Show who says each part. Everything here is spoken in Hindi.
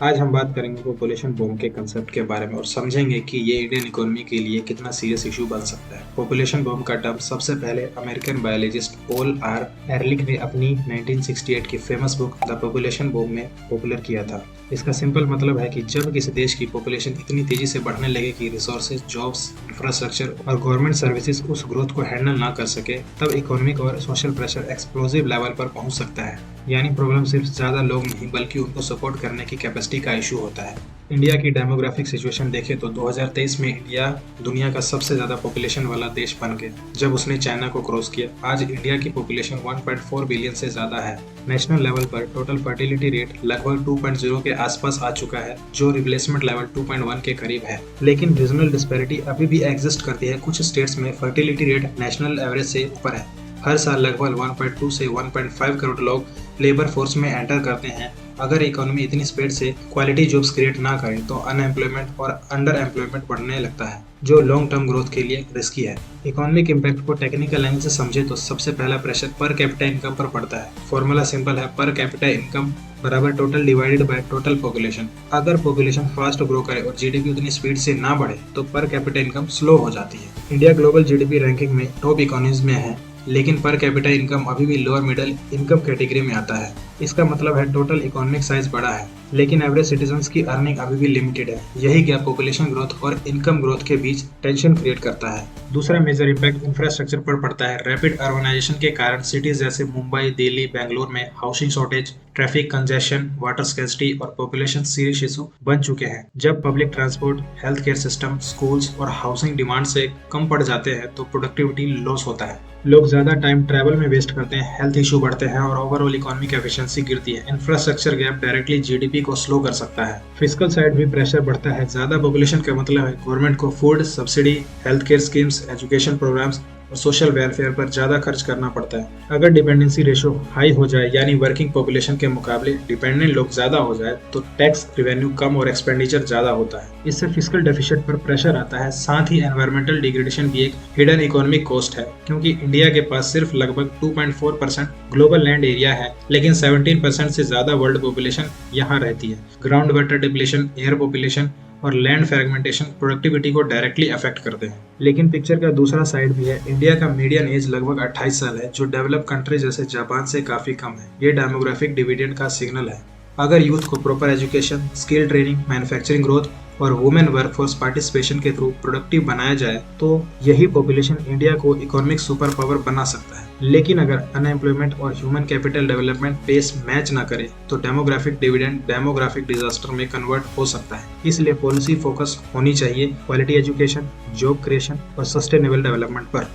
Speaker 1: आज हम बात करेंगे पॉपुलेशन बूम के कंसेप्ट के बारे में और समझेंगे कि ये इंडियन इकोनॉमी के लिए कितना सीरियस इशू बन सकता है। पॉपुलेशन बूम का टर्म सबसे पहले अमेरिकन बायोलॉजिस्ट पॉल आर एरलिख ने अपनी 1968 की famous book the population boom में पॉपुलर किया था। इसका सिंपल मतलब है कि जब किसी देश की पॉपुलेशन इतनी तेजी से बढ़ने लगे कि रिसोर्सेज, जॉब्स, इंफ्रास्ट्रक्चर और गवर्नमेंट सर्विसेज उस ग्रोथ को हैंडल ना कर सके, तब इकोनॉमिक और सोशल प्रेशर एक्सप्लोसिव लेवल पर पहुंच सकता है। यानी प्रॉब्लम सिर्फ ज्यादा लोग नहीं बल्कि उनको सपोर्ट करने की कैपेसिटी का इशू होता है। इंडिया की डेमोग्राफिक सिचुएशन देखें तो 2023 में इंडिया दुनिया का सबसे ज्यादा पॉपुलेशन वाला देश बन गया जब उसने चाइना को क्रॉस किया। आज इंडिया की पॉपुलेशन 1.4 बिलियन से ज्यादा है। नेशनल लेवल पर टोटल फर्टिलिटी रेट लगभग 2.0 के आसपास आ चुका है, जो रिप्लेसमेंट लेवल 2.1 के करीब है। लेकिन रीजनल डिस्पैरिटी अभी भी एग्जिस्ट करती है। कुछ स्टेट्स में फर्टिलिटी रेट नेशनल एवरेज से ऊपर है। हर साल लगभग 1.2 से 1.5 करोड़ लोग लेबर फोर्स में एंटर करते हैं। अगर इकोनॉमी इतनी स्पीड से क्वालिटी जॉब्स क्रिएट ना करे तो अनएम्प्लॉयमेंट और अंडर एम्प्लॉयमेंट बढ़ने लगता है, जो लॉन्ग टर्म ग्रोथ के लिए रिस्की है। इकोनॉमिक इम्पैक्ट को टेक्निकल लाइन से समझे तो सबसे पहला प्रेशर पर कैपिटा इनकम पर पड़ता है। फॉर्मूला सिंपल है, पर कैपिटा इनकम बराबर total divided by total population. अगर पॉपुलेशन फास्ट ग्रो करे और जीडीपी उतनी स्पीड से ना बढ़े तो पर कैपिटा इनकम स्लो हो जाती है। इंडिया ग्लोबल जीडीपी रैंकिंग में टॉप इकोनॉमीज में है, लेकिन पर कैपिटा इनकम अभी भी लोअर मिडिल इनकम कैटेगरी में आता है। इसका मतलब है टोटल इकोनॉमिक साइज बड़ा है, लेकिन एवरेज सिटीजन्स की अर्निंग अभी भी लिमिटेड है। यही गैप पॉपुलेशन ग्रोथ और इनकम ग्रोथ के बीच टेंशन क्रिएट करता है। दूसरा मेजर इम्पैक्ट इंफ्रास्ट्रक्चर पर पड़ता है। रैपिड अर्बनाइजेशन के कारण सिटीज जैसे मुंबई, दिल्ली, बेंगलुरु में housing shortage, traffic congestion, water scarcity और पॉपुलेशन सीरियस इशू बन चुके हैं। जब public transport, health care system, schools और हाउसिंग डिमांड से कम पड़ जाते हैं तो प्रोडक्टिविटी लॉस होता है। लोग ज्यादा टाइम ट्रैवल में वेस्ट करते हैं, हेल्थ इशू बढ़ते हैं और ओवरऑल इकोनॉमिक एफिशिएंसी गिरती है। इंफ्रास्ट्रक्चर गैप डायरेक्टली जीडीपी को स्लो कर सकता है। फिस्कल साइड भी प्रेशर बढ़ता है। ज्यादा पॉपुलेशन का मतलब है गवर्नमेंट को food subsidy, health care schemes, education programmes और सोशल वेलफेयर पर ज्यादा खर्च करना पड़ता है। अगर डिपेंडेंसी रेशो हाई हो जाए, यानी वर्किंग पॉपुलेशन के मुकाबले डिपेंडेंट लोग ज्यादा हो जाए, तो टैक्स रेवेन्यू कम और एक्सपेंडिचर ज्यादा होता है। इससे फिस्कल डेफिसिट पर प्रेशर आता है। साथ ही एनवायरमेंटल डिग्रेडेशन भी एक हिडन इकोनॉमिक कॉस्ट है, क्योंकि इंडिया के पास सिर्फ लगभग 2.4% ग्लोबल लैंड एरिया है, लेकिन 17% से ज्यादा वर्ल्ड पॉपुलेशन यहाँ रहती है। Ground water depletion, air population और लैंड फ्रेगमेंटेशन प्रोडक्टिविटी को डायरेक्टली अफेक्ट करते हैं। लेकिन पिक्चर का दूसरा साइड भी है। इंडिया का मीडियन एज लगभग 28 साल है, जो डेवलप कंट्री जैसे जापान से काफी कम है। ये डेमोग्राफिक डिविडेंड का सिग्नल है। अगर यूथ को proper education, skill training, manufacturing growth और वुमेन वर्कफोर्स पार्टिसिपेशन के थ्रू प्रोडक्टिव बनाया जाए तो यही पॉपुलेशन इंडिया को इकोनॉमिक सुपर पावर बना सकता है। लेकिन अगर अनएम्प्लॉयमेंट और human capital development pace match ना करे तो डेमोग्राफिक डिविडेंड डेमोग्राफिक डिजास्टर में कन्वर्ट हो सकता है। इसलिए पॉलिसी फोकस होनी चाहिए क्वालिटी एजुकेशन, जॉब क्रिएशन और सस्टेनेबल डेवलपमेंट पर।